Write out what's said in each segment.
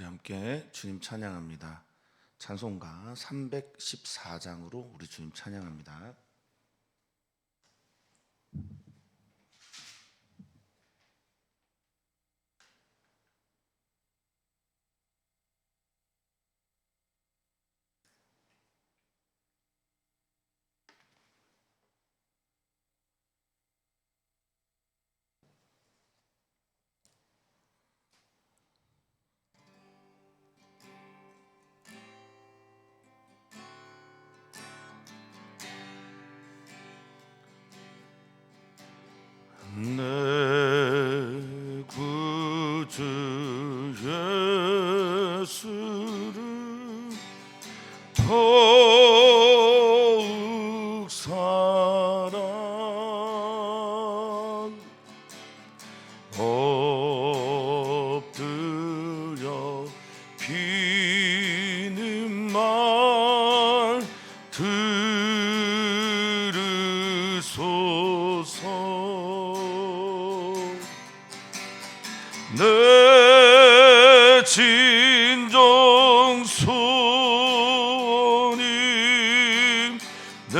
우리 함께 주님 찬양합니다. 찬송가 314장으로 우리 주님 찬양합니다. 내 구주 예수를 더욱 사랑 엎드려 비는 말 들으소서. 내 진정 소원이 내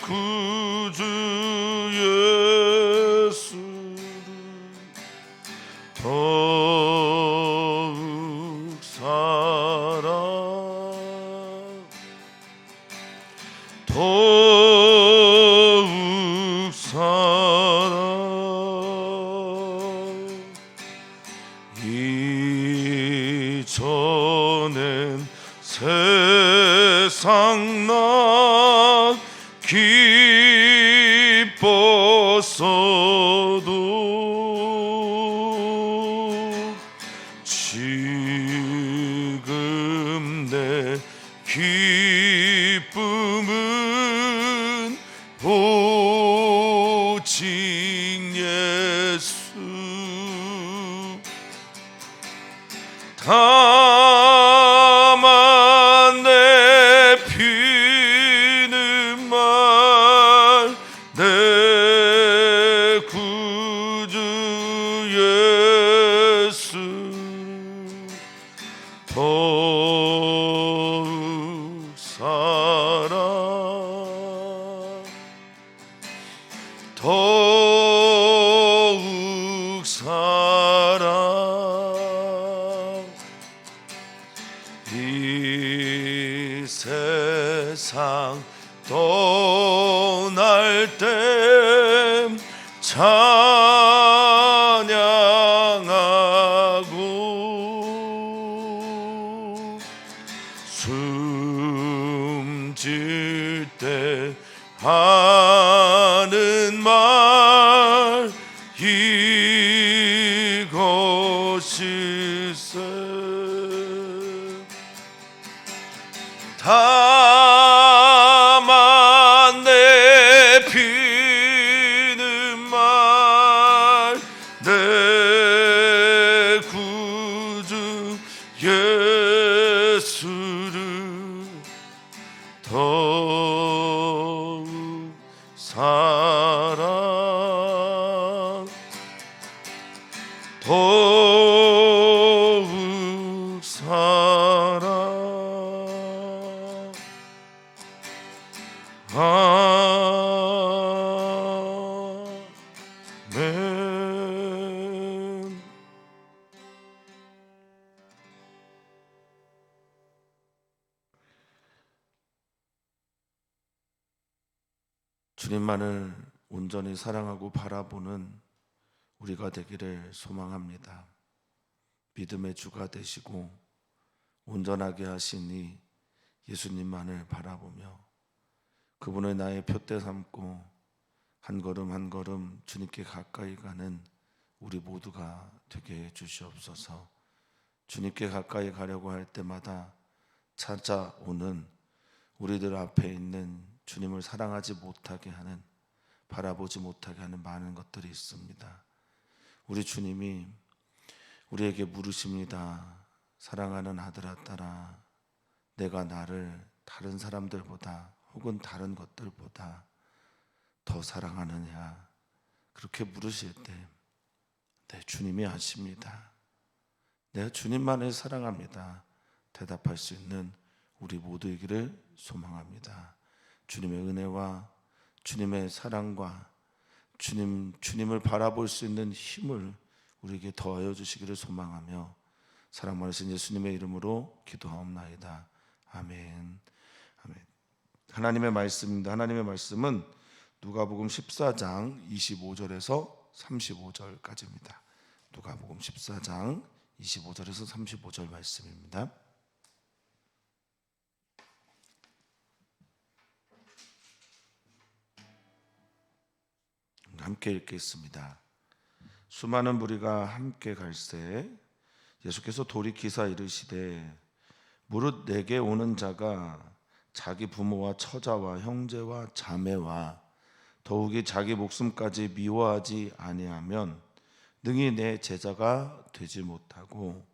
구주 예수를 더욱 사랑 더욱 사랑 이전엔 세상 난 기뻤어도 지금 내 기쁨은 오직 예수. 다만 내 피는 말 내 구주 예수 더욱 사랑 더욱 사랑 이 세상 떠날 땐 찬양하고 숨질 때 하는 말 이것일세. 다만 내 피는 말 내 구주 예수를 더욱 사랑 더욱 사랑 아멘. 주님만을 온전히 사랑하고 바라보는 우리가 되기를 소망합니다. 믿음의 주가 되시고 온전하게 하시니 예수님만을 바라보며 그분을 나의 표대 삼고 한 걸음 한 걸음 주님께 가까이 가는 우리 모두가 되게 해 주시옵소서. 주님께 가까이 가려고 할 때마다 찾아오는 우리들 앞에 있는 주님을 사랑하지 못하게 하는, 바라보지 못하게 하는 많은 것들이 있습니다. 우리 주님이 우리에게 물으십니다. 사랑하는 아들아 딸아, 내가 나를 다른 사람들보다 혹은 다른 것들보다 더 사랑하느냐? 그렇게 물으실 때 네, 주님이 아십니다. 내가 주님만을 사랑합니다 대답할 수 있는 우리 모두이기를 소망합니다. 주님의 은혜와 주님의 사랑과 주님을 바라볼 수 있는 힘을 우리에게 더하여 주시기를 소망하며 사랑 많으신 예수님의 이름으로 기도하옵나이다. 아멘. 아멘. 하나님의 말씀입니다. 하나님의 말씀은 누가복음 14장 25절에서 35절까지입니다. 누가복음 14장 25절에서 35절 말씀입니다. 함께 읽겠습니다. 수많은 무리가 함께 갈새 예수께서 돌이키사 이르시되 무릇 내게 오는 자가 자기 부모와 처자와 형제와 자매와 더욱이 자기 목숨까지 미워하지 아니하면 능히 내 제자가 되지 못하고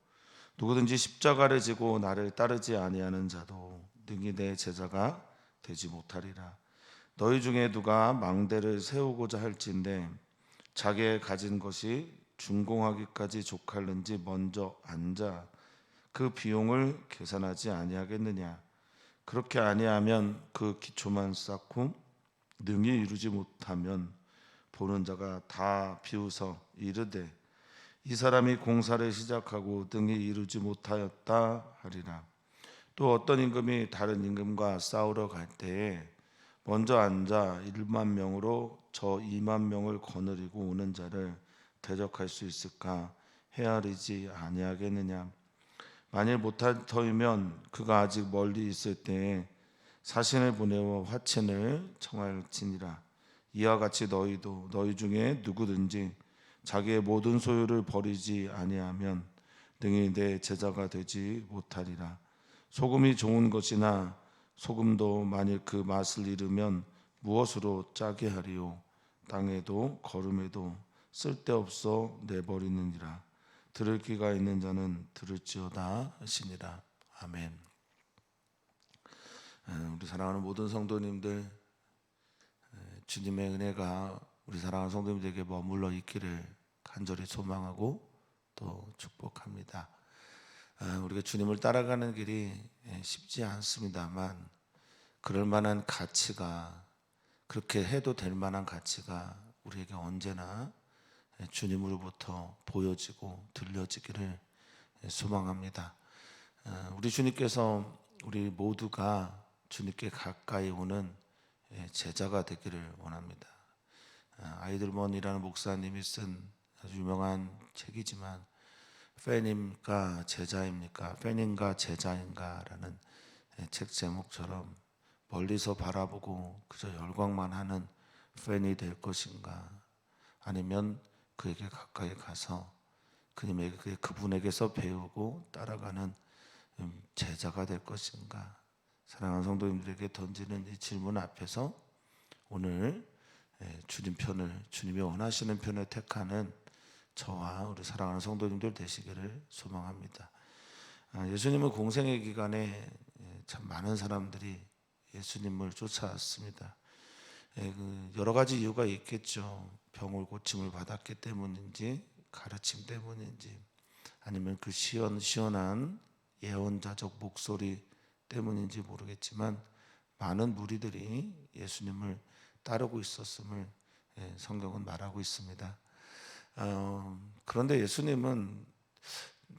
누구든지 십자가를 지고 나를 따르지 아니하는 자도 능히 내 제자가 되지 못하리라. 너희 중에 누가 망대를 세우고자 할진대 자기의 가진 것이 준공하기까지 족할는지 먼저 앉아 그 비용을 계산하지 아니하겠느냐. 그렇게 아니하면 그 기초만 쌓고 능히 이루지 못하면 보는 자가 다 비웃어 이르되 이 사람이 공사를 시작하고 능히 이루지 못하였다 하리라. 또 어떤 임금이 다른 임금과 싸우러 갈 때에 먼저 앉아 1만 명으로 저 2만 명을 거느리고 오는 자를 대적할 수 있을까 헤아리지 아니하겠느냐. 만일 못할 터이면 그가 아직 멀리 있을 때에 사신을 보내어 화친을 청할지니라. 이와 같이 너희도 너희 중에 누구든지 자기의 모든 소유를 버리지 아니하면 능히 내 제자가 되지 못하리라. 소금이 좋은 것이나 소금도 만일 그 맛을 잃으면 무엇으로 짜게 하리요. 땅에도 거름에도 쓸데없어 내버리느니라. 들을 귀가 있는 자는 들을지어다 하시니라. 아멘. 우리 사랑하는 모든 성도님들, 주님의 은혜가 우리 사랑하는 성도님들에게 머물러 있기를 간절히 소망하고 또 축복합니다. 우리가 주님을 따라가는 길이 쉽지 않습니다만 그럴 만한 가치가, 그렇게 해도 될 만한 가치가 우리에게 언제나 주님으로부터 보여지고 들려지기를 소망합니다. 우리 주님께서 우리 모두가 주님께 가까이 오는 제자가 되기를 원합니다. 아이들먼이라는 목사님이 쓴 아주 유명한 책이지만 팬입니까 제자입니까? 팬인가 제자인가? 라는 책 제목처럼 멀리서 바라보고 그저 열광만 하는 팬이 될 것인가? 아니면 그에게 가까이 가서 그분에게서 배우고 따라가는 제자가 될 것인가? 사랑하는 성도님들에게 던지는 이 질문 앞에서 오늘 주님 편을, 주님이 원하시는 편을 택하는 저와 우리 사랑하는 성도님들 되시기를 소망합니다. 예수님은 공생의 기간에 참 많은 사람들이 예수님을 쫓아왔습니다. 여러 가지 이유가 있겠죠. 병을 고침을 받았기 때문인지, 가르침 때문인지, 아니면 그 시원한 예언자적 목소리 때문인지 모르겠지만 많은 무리들이 예수님을 따르고 있었음을 성경은 말하고 있습니다. 그런데 예수님은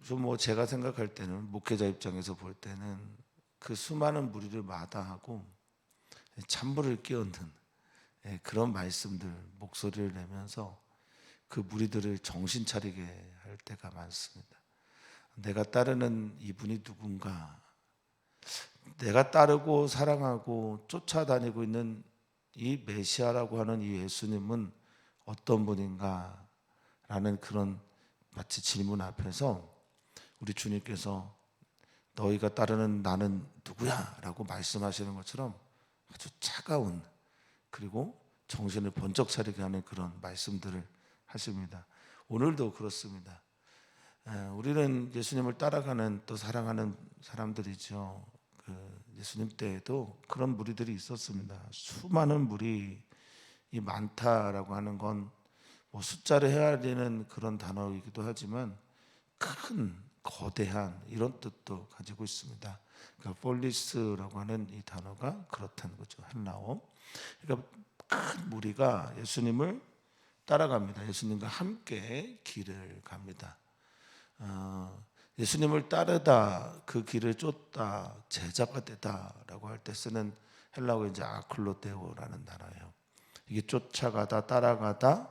좀 제가 생각할 때는, 목회자 입장에서 볼 때는 그 수많은 무리를 마다하고 찬물을 끼얹는 그런 말씀들, 목소리를 내면서 그 무리들을 정신 차리게 할 때가 많습니다. 내가 따르는 이분이 누군가, 내가 따르고 사랑하고 쫓아다니고 있는 이 메시아라고 하는 이 예수님은 어떤 분인가 라는 그런 마치 질문 앞에서 우리 주님께서 너희가 따르는 나는 누구야? 라고 말씀하시는 것처럼 아주 차가운, 그리고 정신을 번쩍 차리게 하는 그런 말씀들을 하십니다. 오늘도 그렇습니다. 우리는 예수님을 따라가는, 또 사랑하는 사람들이죠. 예수님 때에도 그런 무리들이 있었습니다. 수많은 무리, 이 많다라고 하는 건 숫자를 헤아리는 그런 단어이기도 하지만 큰 거대한 이런 뜻도 가지고 있습니다. 그러니까 폴리스라고 하는 이 단어가 그렇다는 거죠. 헬라어. 그러니까 큰 무리가 예수님을 따라갑니다. 예수님과 함께 길을 갑니다. 예수님을 따르다, 그 길을 쫓다, 제자가 되다라고 할 때 쓰는 헬라어가 이제 아클로데오라는 단어예요. 이게 쫓아가다, 따라가다,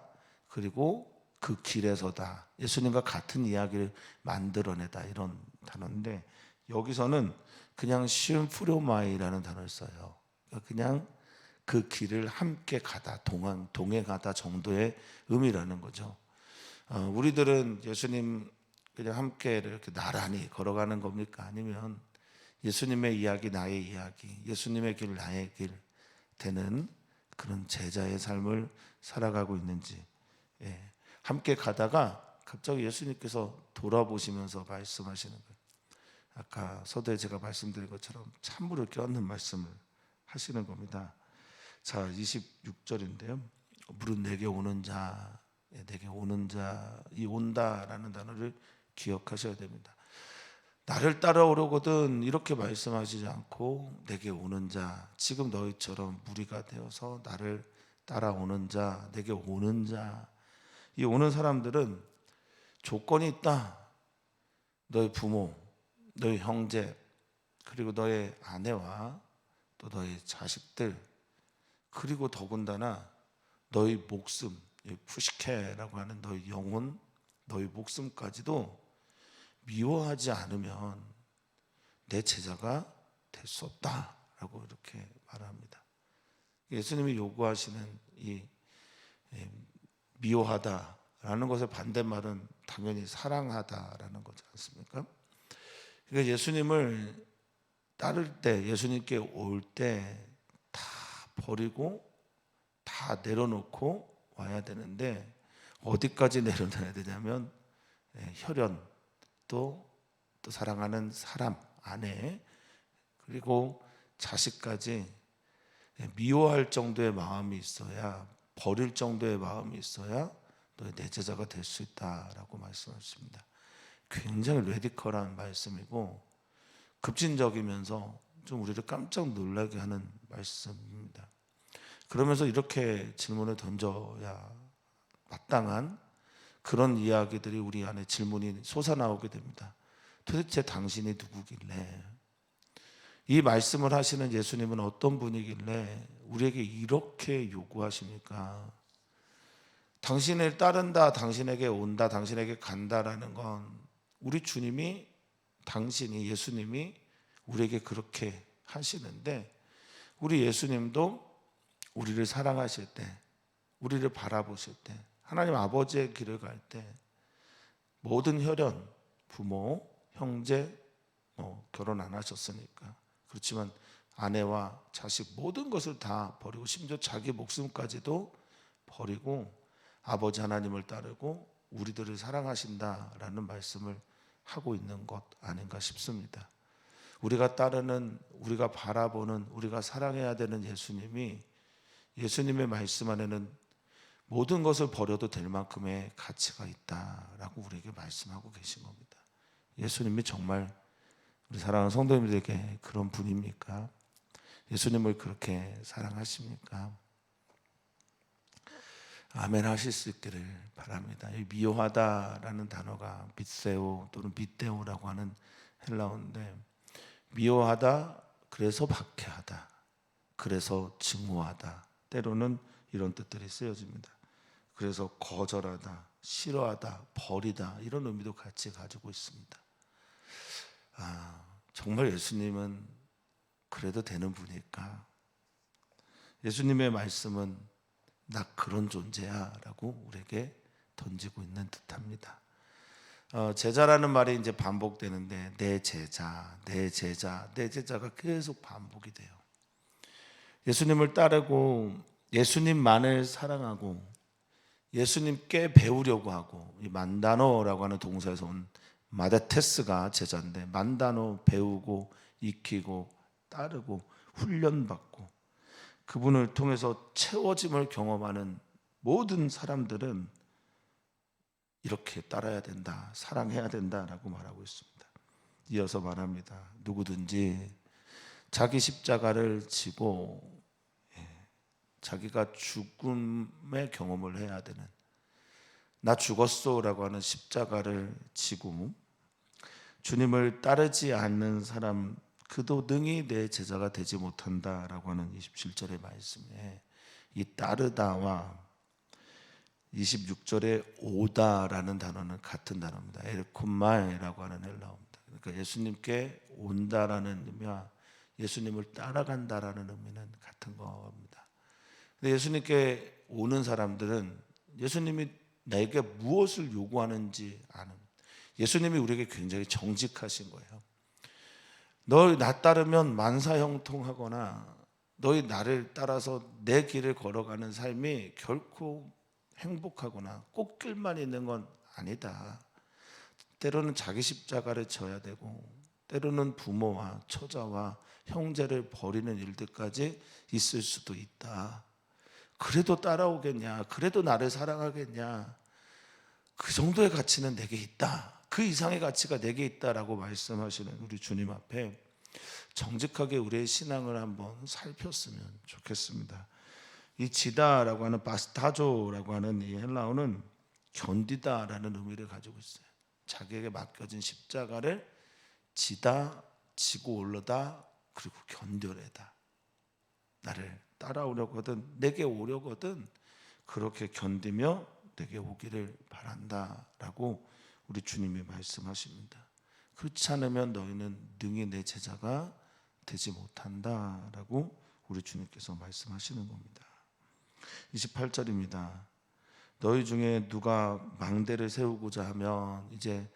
그리고 그 길에서다, 예수님과 같은 이야기를 만들어내다, 이런 단어인데, 여기서는 그냥 심프로마이라는 단어를 써요. 그냥 그 길을 함께 가다, 동행하다 정도의 의미라는 거죠. 우리들은 예수님 그냥 함께 이렇게 나란히 걸어가는 겁니까? 아니면 예수님의 이야기 나의 이야기, 예수님의 길 나의 길 되는 그런 제자의 삶을 살아가고 있는지. 함께 가다가 갑자기 예수님께서 돌아보시면서 말씀하시는 거예요. 아까 서두에 제가 말씀드린 것처럼 찬물을 껴안는 말씀을 하시는 겁니다. 자, 26절인데요. 무릇 내게 오는 자, 내게 오는 자, 이 온다라는 단어를 기억하셔야 됩니다. 나를 따라오려거든 이렇게 말씀하시지 않고 내게 오는 자, 지금 너희처럼 무리가 되어서 나를 따라오는 자, 내게 오는 자, 이 오는 사람들은 조건이 있다. 너희 부모, 너희 형제, 그리고 너의 아내와 또 너희 자식들, 그리고 더군다나 너희 목숨, 푸시케라고 하는 너희 영혼, 너희 목숨까지도 미워하지 않으면 내 제자가 될 수 없다라고 이렇게 말합니다. 예수님이 요구하시는 이 미워하다라는 것의 반대말은 당연히 사랑하다라는 거지 않습니까? 그러니까 예수님을 따를 때, 예수님께 올 때 다 버리고 다 내려놓고 와야 되는데, 어디까지 내려놔야 되냐면 혈연, 또 사랑하는 사람, 아내, 그리고 자식까지 미워할 정도의 마음이 있어야, 버릴 정도의 마음이 있어야 너의 내 제자가 될 수 있다라고 말씀하십니다. 굉장히 레디컬한 말씀이고 급진적이면서 좀 우리를 깜짝 놀라게 하는 말씀입니다. 그러면서 이렇게 질문을 던져야 마땅한 그런 이야기들이 우리 안에 질문이 솟아나오게 됩니다. 도대체 당신이 누구길래, 이 말씀을 하시는 예수님은 어떤 분이길래 우리에게 이렇게 요구하십니까? 당신을 따른다, 당신에게 온다, 당신에게 간다라는 건 우리 주님이, 당신이, 예수님이 우리에게 그렇게 하시는데, 우리 예수님도 우리를 사랑하실 때, 우리를 바라보실 때, 하나님 아버지의 길을 갈 때 모든 혈연, 부모, 형제, 결혼 안 하셨으니까 그렇지만 아내와 자식 모든 것을 다 버리고 심지어 자기 목숨까지도 버리고 아버지 하나님을 따르고 우리들을 사랑하신다라는 말씀을 하고 있는 것 아닌가 싶습니다. 우리가 따르는, 우리가 바라보는, 우리가 사랑해야 되는 예수님이, 예수님의 말씀 안에는 모든 것을 버려도 될 만큼의 가치가 있다라고 우리에게 말씀하고 계신 겁니다. 예수님이 정말 우리 사랑하는 성도님들에게 그런 분입니까? 예수님을 그렇게 사랑하십니까? 아멘 하실 수 있기를 바랍니다. 이 미워하다라는 단어가 빗세오 또는 빗데오라고 하는 헬라어인데, 미워하다, 그래서 박해하다, 그래서 증오하다, 때로는 이런 뜻들이 쓰여집니다. 그래서 거절하다, 싫어하다, 버리다, 이런 의미도 같이 가지고 있습니다. 정말 예수님은 그래도 되는 분일까? 예수님의 말씀은 나 그런 존재야 라고 우리에게 던지고 있는 듯합니다. 제자라는 말이 이제 반복되는데, 내 제자, 내 제자, 내 제자가 계속 반복이 돼요. 예수님을 따르고 예수님만을 사랑하고 예수님께 배우려고 하고, 이 만다노라고 하는 동사에서 온 마데테스가 제자인데, 만다노, 배우고 익히고 따르고 훈련받고 그분을 통해서 채워짐을 경험하는 모든 사람들은 이렇게 따라야 된다, 사랑해야 된다라고 말하고 있습니다. 이어서 말합니다. 누구든지 자기 십자가를 지고 자기가 죽음의 경험을 해야 되는, 나 죽었소라고 하는 십자가를 지고 주님을 따르지 않는 사람 그도 능히 내 제자가 되지 못한다라고 하는 27절의 말씀에 이 따르다와 26절에 오다라는 단어는 같은 단어입니다. 엘콤마이라고 하는 헬라어입니다. 그러니까 예수님께 온다라는 의미와 예수님을 따라간다라는 의미는 같은 겁니다. 근데 예수님께 오는 사람들은 예수님이 내게 무엇을 요구하는지 아는, 예수님이 우리에게 굉장히 정직하신 거예요. 너희 나 따르면 만사형통하거나 너희 나를 따라서 내 길을 걸어가는 삶이 결코 행복하거나 꽃길만 있는 건 아니다. 때로는 자기 십자가를 져야 되고 때로는 부모와 처자와 형제를 버리는 일들까지 있을 수도 있다. 그래도 따라오겠냐? 그래도 나를 사랑하겠냐? 그 정도의 가치는 내게 있다. 그 이상의 가치가 내게 있다라고 말씀하시는 우리 주님 앞에 정직하게 우리의 신앙을 한번 살폈으면 좋겠습니다. 이 지다라고 하는 바스타조라고 하는 이 헬라어는 견디다라는 의미를 가지고 있어요. 자기에게 맡겨진 십자가를 지다, 지고 올라다, 그리고 견뎌내다. 나를 따라오려거든, 내게 오려거든 그렇게 견디며 내게 오기를 바란다라고 우리 주님이 말씀하십니다. 그렇지 않으면 너희는 능히 내 제자가 되지 못한다라고 우리 주님께서 말씀하시는 겁니다. 28절입니다. 너희 중에 누가 망대를 세우고자 하면, 이제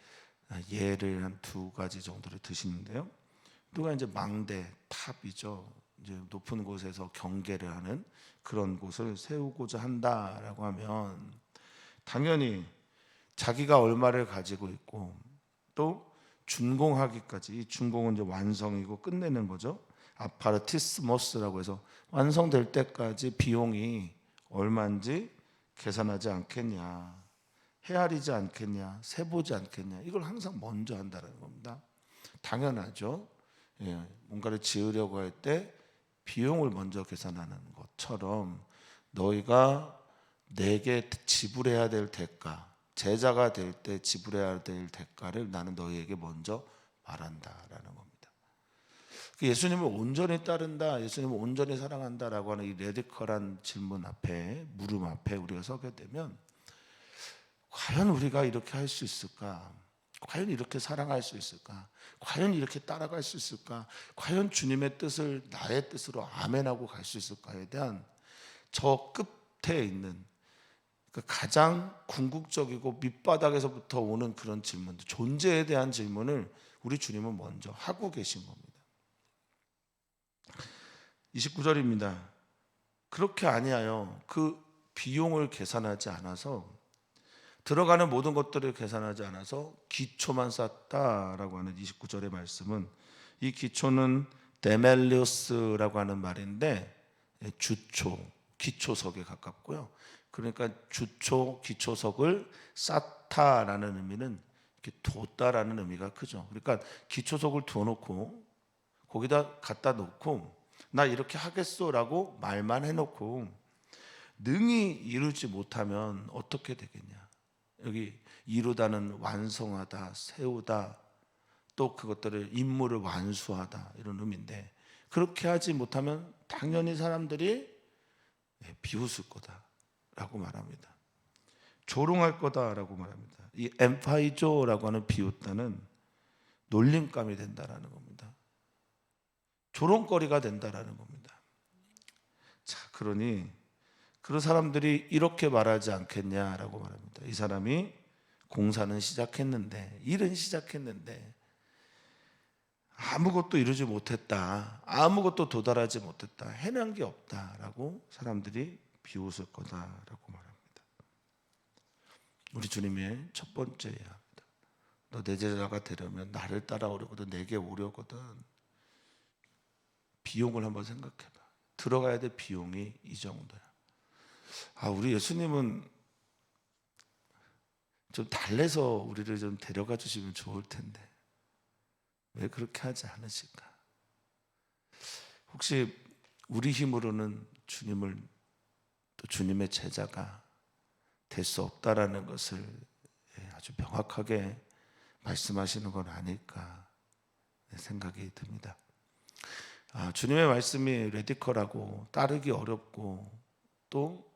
예를 한 두 가지 정도를 드시는데요. 누가 이제 망대, 탑이죠. 이제 높은 곳에서 경계를 하는 그런 곳을 세우고자 한다라고 하면 당연히 자기가 얼마를 가지고 있고 또 준공하기까지, 이 준공은 이제 완성이고 끝내는 거죠. 아파르티스모스라고 해서 완성될 때까지 비용이 얼마인지 계산하지 않겠냐, 헤아리지 않겠냐, 세보지 않겠냐, 이걸 항상 먼저 한다는 겁니다. 당연하죠. 뭔가를 지으려고 할 때 비용을 먼저 계산하는 것처럼 너희가 내게 지불해야 될 대가, 제자가 될 때 지불해야 될 대가를 나는 너희에게 먼저 말한다라는 겁니다. 예수님을 온전히 따른다, 예수님을 온전히 사랑한다라고 하는 이 레디컬한 질문 앞에, 물음 앞에 우리가 서게 되면 과연 우리가 이렇게 할 수 있을까? 과연 이렇게 사랑할 수 있을까? 과연 이렇게 따라갈 수 있을까? 과연 주님의 뜻을 나의 뜻으로 아멘하고 갈 수 있을까에 대한 저 끝에 있는 그 가장 궁극적이고 밑바닥에서부터 오는 그런 질문들, 존재에 대한 질문을 우리 주님은 먼저 하고 계신 겁니다. 29절입니다. 그렇게 아니하여 그 비용을 계산하지 않아서, 들어가는 모든 것들을 계산하지 않아서 기초만 쌓다라고 하는 29절의 말씀은, 이 기초는 데멜리오스라고 하는 말인데 주초, 기초석에 가깝고요. 그러니까 주초, 기초석을 쌓다라는 의미는 이렇게 뒀다라는 의미가 크죠. 그러니까 기초석을 두어놓고 거기다 갖다 놓고 나 이렇게 하겠소라고 말만 해놓고 능히 이루지 못하면 어떻게 되겠냐. 여기 이루다는 완성하다, 세우다, 또 그것들을 임무를 완수하다, 이런 의미인데, 그렇게 하지 못하면 당연히 사람들이 비웃을 거다라고 말합니다. 조롱할 거다라고 말합니다. 이 엠파이조라고 하는 비웃다는 놀림감이 된다라는 겁니다. 조롱거리가 된다라는 겁니다. 자, 그러니 그런 사람들이 이렇게 말하지 않겠냐라고 말합니다. 이 사람이 공사는 시작했는데, 일은 시작했는데 아무것도 이루지 못했다, 아무것도 도달하지 못했다, 해낸 게 없다라고 사람들이 비웃을 거다라고 말합니다. 우리 주님의 첫 번째야, 너 내 제자가 되려면 나를 따라오려거든, 내게 오려거든, 비용을 한번 생각해봐. 들어가야 될 비용이 이 정도야. 우리 예수님은 좀 달래서 우리를 좀 데려가 주시면 좋을 텐데 왜 그렇게 하지 않으실까? 혹시 우리 힘으로는 주님을, 또 주님의 제자가 될 수 없다라는 것을 아주 명확하게 말씀하시는 건 아닐까 생각이 듭니다. 주님의 말씀이 레디컬하고 따르기 어렵고 또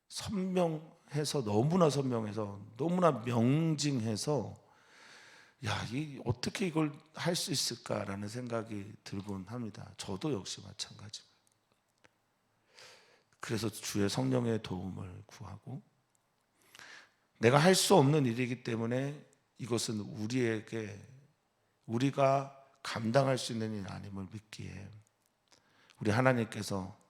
선명해서, 너무나 선명해서, 너무나 명징해서 어떻게 이걸 할 수 있을까라는 생각이 들곤 합니다. 저도 역시 마찬가지고요. 그래서 주의 성령의 도움을 구하고, 내가 할 수 없는 일이기 때문에 이것은 우리가 감당할 수 있는 일 아님을 믿기에, 우리 하나님께서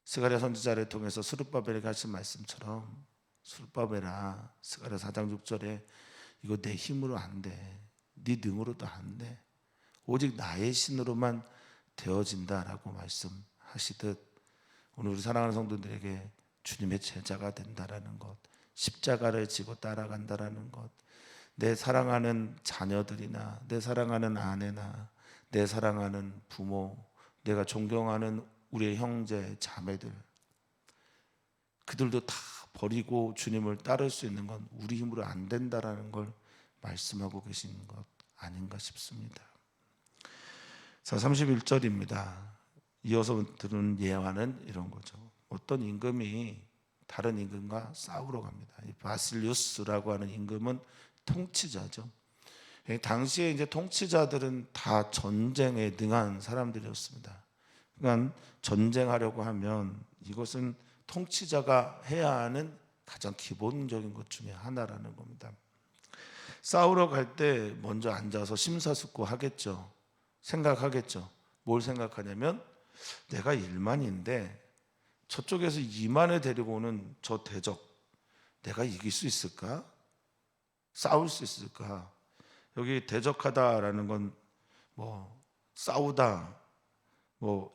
스가랴 선지자를 통해서 스룹바벨에게 하신 말씀처럼, 스룹바벨아, 스가랴 4장 6절에 이거 내 힘으로 안 돼, 네 능으로도 안 돼, 오직 나의 신으로만 되어진다라고 말씀하시듯, 오늘 우리 사랑하는 성도들에게 주님의 제자가 된다라는 것, 십자가를 지고 따라간다라는 것, 내 사랑하는 자녀들이나 내 사랑하는 아내나 내 사랑하는 부모, 내가 존경하는 우리의 형제 자매들, 그들도 다 버리고 주님을 따를 수 있는 건 우리 힘으로 안 된다라는 걸 말씀하고 계신 것 아닌가 싶습니다. 자, 31절입니다. 이어서 들은 예화는 이런 거죠. 어떤 임금이 다른 임금과 싸우러 갑니다. 이 바실리우스라고 하는 임금은 통치자죠. 당시에 이제 통치자들은 다 전쟁에 능한 사람들이었습니다. 그러니까 전쟁하려고 하면 이것은 통치자가 해야 하는 가장 기본적인 것 중에 하나라는 겁니다. 싸우러 갈 때 먼저 앉아서 심사숙고하겠죠. 생각하겠죠. 뭘 생각하냐면, 내가 1만인데 저쪽에서 2만을 데리고 오는 저 대적, 내가 이길 수 있을까? 싸울 수 있을까? 여기 대적하다라는 건 싸우다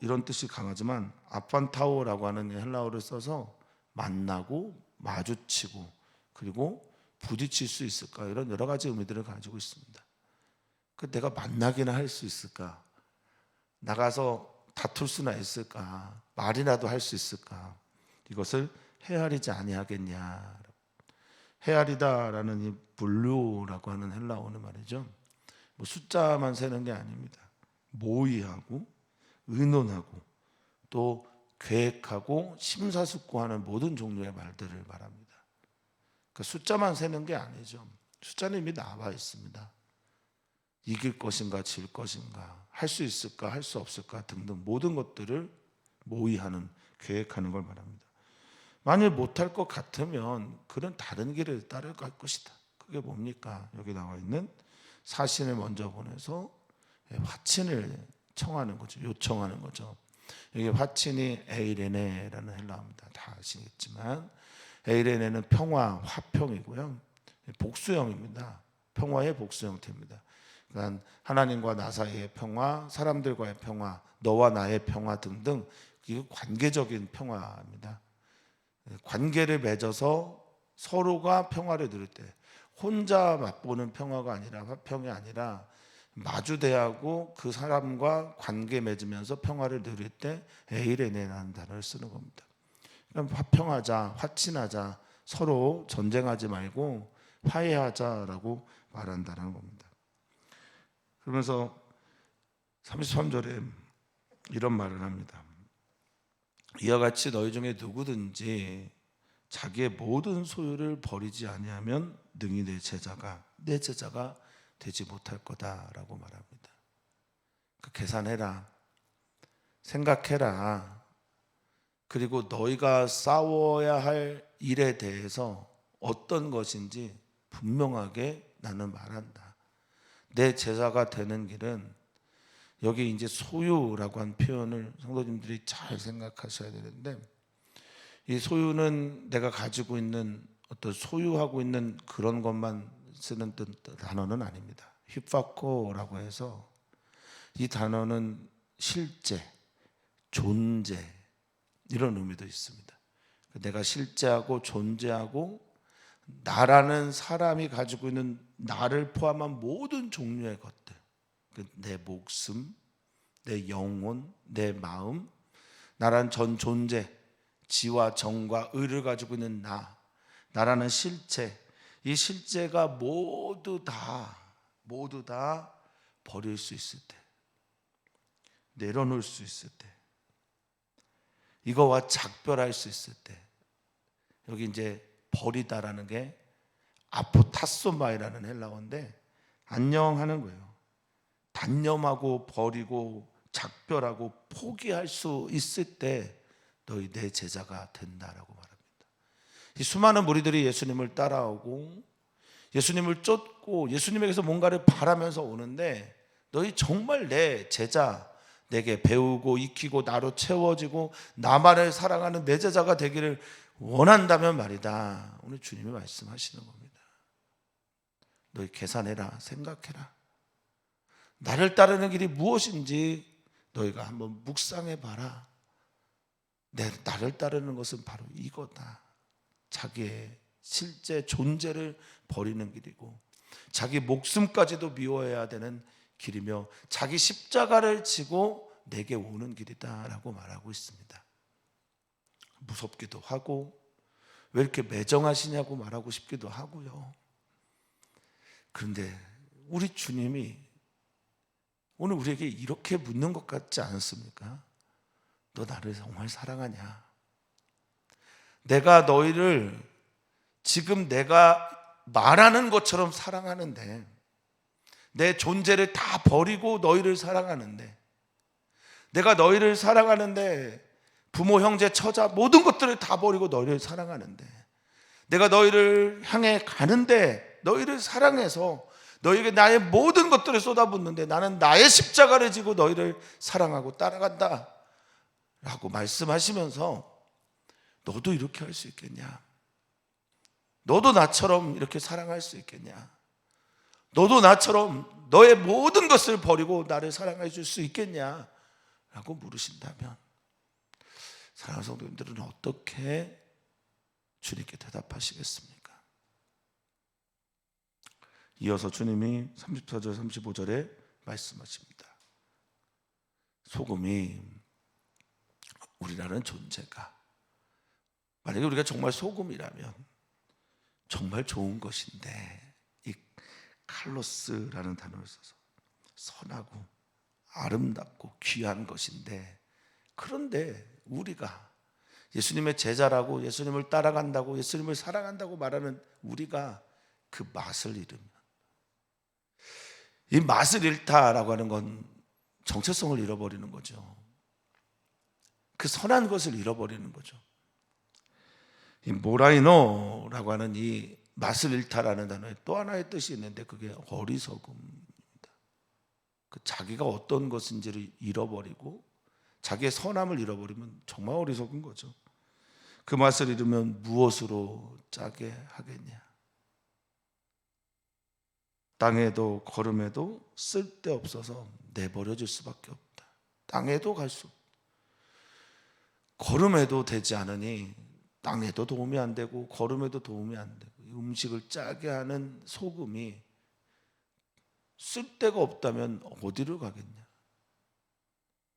이런 뜻이 강하지만, 아판타오라고 하는 헬라어를 써서 만나고 마주치고 그리고 부딪힐 수 있을까, 이런 여러 가지 의미들을 가지고 있습니다. 내가 만나기나 할 수 있을까? 나가서 다툴 수나 있을까? 말이라도 할 수 있을까? 이것을 헤아리지 아니하겠냐. 헤아리다라는 이 블루라고 하는 헬라어는 말이죠, 숫자만 세는 게 아닙니다. 모의하고 의논하고 또 계획하고 심사숙고하는 모든 종류의 말들을 말합니다. 숫자만 세는 게 아니죠. 숫자는 이미 나와 있습니다. 이길 것인가 질 것인가, 할 수 있을까 할 수 없을까 등등 모든 것들을 모의하는, 계획하는 걸 말합니다. 만일 못할 것 같으면 그는 다른 길을 따라갈 것이다. 그게 뭡니까? 여기 나와 있는 사신을 먼저 보내서 화친을 청하는 거죠. 요청하는 거죠. 여기 화친이 에이레네라는 헬라어입니다. 다 아시겠지만 에이레네는 평화, 화평이고요. 복수형입니다. 평화의 복수 형태입니다. 그러니까 하나님과 나 사이의 평화, 사람들과의 평화, 너와 나의 평화 등등, 이거 관계적인 평화입니다. 관계를 맺어서 서로가 평화를 누릴 때, 혼자 맛보는 평화가 아니라, 화평이 아니라 마주대하고 그 사람과 관계 맺으면서 평화를 누릴 때 에이레네라는 단어를 쓰는 겁니다. 그럼 화평하자, 화친하자, 서로 전쟁하지 말고 화해하자라고 말한다는 겁니다. 그러면서 33절에 이런 말을 합니다. 이와 같이 너희 중에 누구든지 자기의 모든 소유를 버리지 아니하면 능히 내 제자가 되지 못할 거다라고 말합니다. 계산해라, 생각해라, 그리고 너희가 싸워야 할 일에 대해서 어떤 것인지 분명하게 나는 말한다. 내 제자가 되는 길은, 여기 이제 소유라고 한 표현을 성도님들이 잘 생각하셔야 되는데, 이 소유는 내가 가지고 있는 어떤 소유하고 있는 그런 것만 쓰는 단어는 아닙니다. 휘파코라고 해서 이 단어는 실제, 존재, 이런 의미도 있습니다. 내가 실제하고 존재하고 나라는 사람이 가지고 있는 나를 포함한 모든 종류의 것들, 내 목숨, 내 영혼, 내 마음, 나라는 전 존재, 지와 정과 의를 가지고 있는 나라는 실체, 이 실제가 모두 다 버릴 수 있을 때, 내려놓을 수 있을 때, 이거와 작별할 수 있을 때, 여기 이제 버리다라는 게 아포타소마이라는 헬라어인데 안녕하는 거예요. 단념하고 버리고 작별하고 포기할 수 있을 때 너희 내 제자가 된다라고 말합니다. 이 수많은 무리들이 예수님을 따라오고 예수님을 쫓고 예수님에게서 뭔가를 바라면서 오는데 너희 정말 내 제자, 내게 배우고 익히고 나로 채워지고 나만을 사랑하는 내 제자가 되기를 원한다면 말이다. 오늘 주님이 말씀하시는 겁니다. 너희 계산해라, 생각해라. 나를 따르는 길이 무엇인지 너희가 한번 묵상해 봐라. 나를 따르는 것은 바로 이거다. 자기의 실제 존재를 버리는 길이고 자기 목숨까지도 미워해야 되는 길이며 자기 십자가를 지고 내게 오는 길이다라고 말하고 있습니다. 무섭기도 하고 왜 이렇게 매정하시냐고 말하고 싶기도 하고요. 그런데 우리 주님이 오늘 우리에게 이렇게 묻는 것 같지 않습니까? 너 나를 정말 사랑하냐? 내가 너희를 지금 내가 말하는 것처럼 사랑하는데 내 존재를 다 버리고 너희를 사랑하는데 내가 너희를 사랑하는데 부모, 형제, 처자 모든 것들을 다 버리고 너희를 사랑하는데 내가 너희를 향해 가는데 너희를 사랑해서 너희에게 나의 모든 것들을 쏟아붓는데 나는 나의 십자가를 지고 너희를 사랑하고 따라간다 라고 말씀하시면서 너도 이렇게 할 수 있겠냐? 너도 나처럼 이렇게 사랑할 수 있겠냐? 너도 나처럼 너의 모든 것을 버리고 나를 사랑해 줄 수 있겠냐? 라고 물으신다면 사랑하는 성도님들은 어떻게 주님께 대답하시겠습니까? 이어서 주님이 34절 35절에 말씀하십니다. 소금이 우리라는 존재가 만약에 우리가 정말 소금이라면 정말 좋은 것인데 이 칼로스라는 단어를 써서 선하고 아름답고 귀한 것인데 그런데 우리가 예수님의 제자라고 예수님을 따라간다고 예수님을 사랑한다고 말하는 우리가 그 맛을 잃으면 이 맛을 잃다라고 하는 건 정체성을 잃어버리는 거죠. 그 선한 것을 잃어버리는 거죠. 이 모라이노라고 하는 이 맛을 잃다라는 단어에 또 하나의 뜻이 있는데 그게 어리석음입니다. 그 자기가 어떤 것인지를 잃어버리고 자기의 선함을 잃어버리면 정말 어리석은 거죠. 그 맛을 잃으면 무엇으로 짜게 하겠냐? 땅에도 걸음에도 쓸데없어서 내버려질 수밖에 없다. 땅에도 갈 수 없다. 걸음에도 되지 않으니 땅에도 도움이 안 되고 걸음에도 도움이 안 되고 음식을 짜게 하는 소금이 쓸데가 없다면 어디로 가겠냐?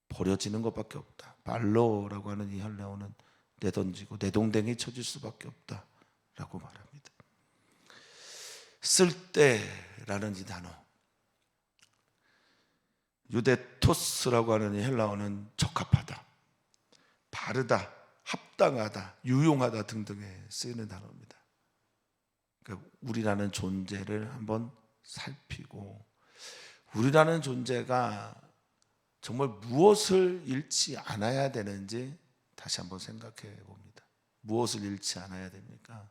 버려지는 것밖에 없다. 발로라고 하는 이 헬라어는 내던지고 내동댕이 쳐질 수밖에 없다라고 말합니다. 쓸데라는 이 단어 유데토스라고 하는 이 헬라어는 적합하다, 바르다, 합당하다, 유용하다 등등에 쓰이는 단어입니다. 그러니까 우리라는 존재를 한번 살피고 우리라는 존재가 정말 무엇을 잃지 않아야 되는지 다시 한번 생각해 봅니다. 무엇을 잃지 않아야 됩니까?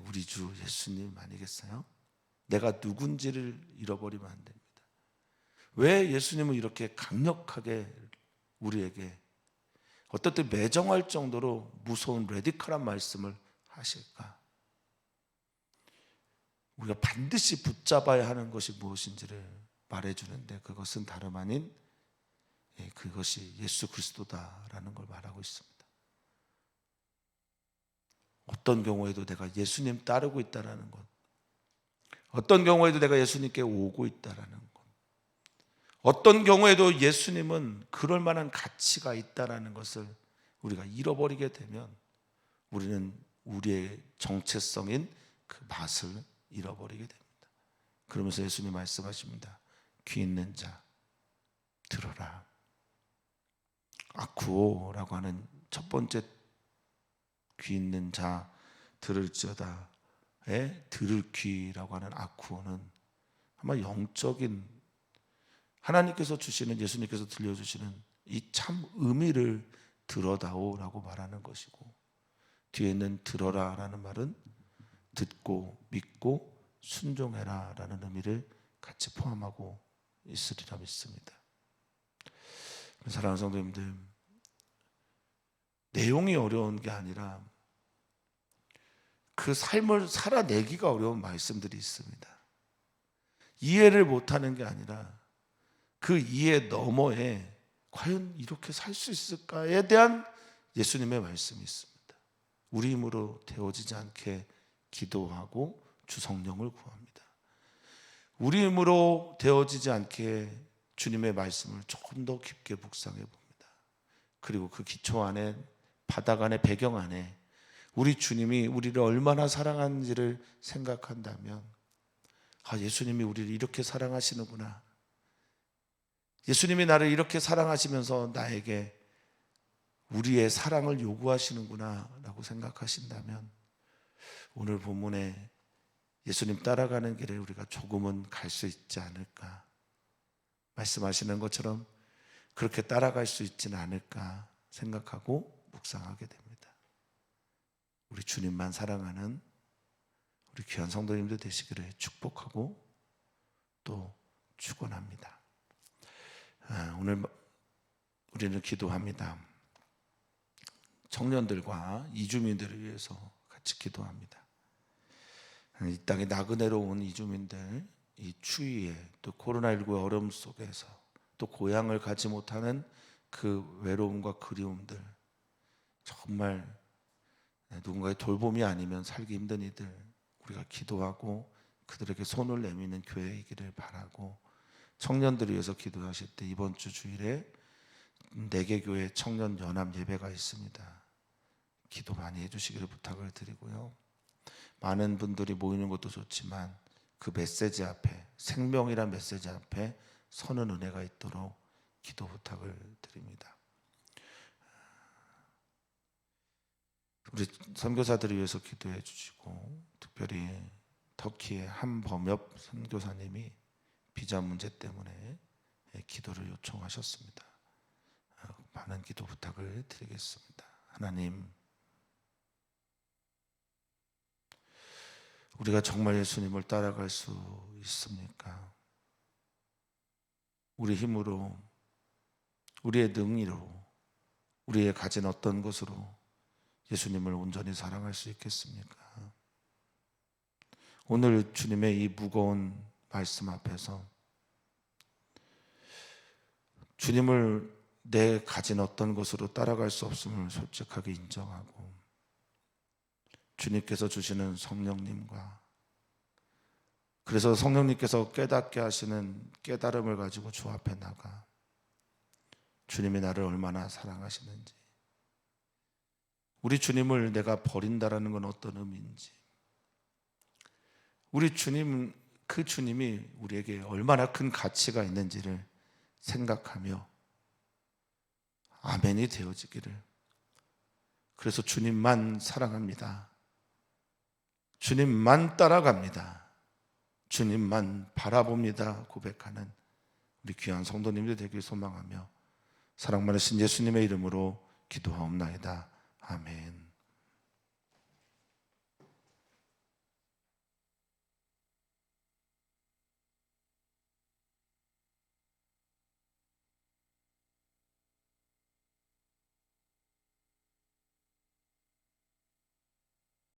우리 주 예수님 아니겠어요? 내가 누군지를 잃어버리면 안 됩니다. 왜 예수님은 이렇게 강력하게 우리에게 어떨 때 매정할 정도로 무서운 레디컬한 말씀을 하실까? 우리가 반드시 붙잡아야 하는 것이 무엇인지를 말해주는데 그것은 다름 아닌 그것이 예수 그리스도다라는 걸 말하고 있습니다. 어떤 경우에도 내가 예수님 따르고 있다라는 것, 어떤 경우에도 내가 예수님께 오고 있다라는 것, 어떤 경우에도 예수님은 그럴 만한 가치가 있다라는 것을 우리가 잃어버리게 되면 우리는 우리의 정체성인 그 맛을 잃어버리게 됩니다. 그러면서 예수님 말씀하십니다. 귀 있는 자 들어라. 아쿠오라고 하는 첫 번째 귀 있는 자 들을지어다의 들을 귀라고 하는 아쿠오는 아마 영적인 하나님께서 주시는, 예수님께서 들려주시는 이 참 의미를 들어다오라고 말하는 것이고, 뒤에 있는 들어라라는 말은 듣고 믿고 순종해라라는 의미를 같이 포함하고 있으리라 믿습니다. 사랑하는 성도님들, 내용이 어려운 게 아니라 그 삶을 살아내기가 어려운 말씀들이 있습니다. 이해를 못하는 게 아니라 그 이해 너머에 과연 이렇게 살 수 있을까에 대한 예수님의 말씀이 있습니다. 우리 힘으로 되어지지 않게 기도하고 주 성령을 구합니다. 우리 힘으로 되어지지 않게 주님의 말씀을 조금 더 깊게 묵상해 봅니다. 그리고 그 기초 안에, 바닥 안에, 배경 안에 우리 주님이 우리를 얼마나 사랑하는지를 생각한다면, 예수님이 우리를 이렇게 사랑하시는구나, 예수님이 나를 이렇게 사랑하시면서 나에게 우리의 사랑을 요구하시는구나 라고 생각하신다면, 오늘 본문에 예수님 따라가는 길에 우리가 조금은 갈 수 있지 않을까, 말씀하시는 것처럼 그렇게 따라갈 수 있지는 않을까 생각하고 묵상하게 됩니다. 우리 주님만 사랑하는 우리 귀한 성도님들 되시기를 축복하고 또 축원합니다. 오늘 우리는 기도합니다. 청년들과 이주민들을 위해서 같이 기도합니다. 이 땅에 나그네로 온 이주민들, 이 추위에 또 코로나19의 어려움 속에서 또 고향을 가지 못하는 그 외로움과 그리움들, 정말 누군가의 돌봄이 아니면 살기 힘든 이들, 우리가 기도하고 그들에게 손을 내미는 교회이기를 바라고, 청년들을 위해서 기도하실 때 이번 주 주일에 4개 교회 청년 연합 예배가 있습니다. 기도 많이 해주시기를 부탁을 드리고요. 많은 분들이 모이는 것도 좋지만 그 메시지 앞에, 생명이란 메시지 앞에 서는 은혜가 있도록 기도 부탁을 드립니다. 우리 선교사들을 위해서 기도해 주시고, 특별히 터키의 한범엽 선교사님이 비자 문제 때문에 기도를 요청하셨습니다. 많은 기도 부탁을 드리겠습니다. 하나님, 우리가 정말 예수님을 따라갈 수 있습니까? 우리 힘으로, 우리의 능리로, 우리의 가진 어떤 것으로 예수님을 온전히 사랑할 수 있겠습니까? 오늘 주님의 이 무거운 말씀 앞에서 주님을 내 가진 어떤 것으로 따라갈 수 없음을 솔직하게 인정하고, 주님께서 주시는 성령님과, 그래서 성령님께서 깨닫게 하시는 깨달음을 가지고 주 앞에 나가 주님이 나를 얼마나 사랑하시는지, 우리 주님을 내가 버린다라는 건 어떤 의미인지, 우리 주님, 그 주님이 우리에게 얼마나 큰 가치가 있는지를 생각하며 아멘이 되어지기를, 그래서 주님만 사랑합니다, 주님만 따라갑니다, 주님만 바라봅니다 고백하는 우리 귀한 성도님들 되길 소망하며 사랑 많으신 예수님의 이름으로 기도하옵나이다. 아멘.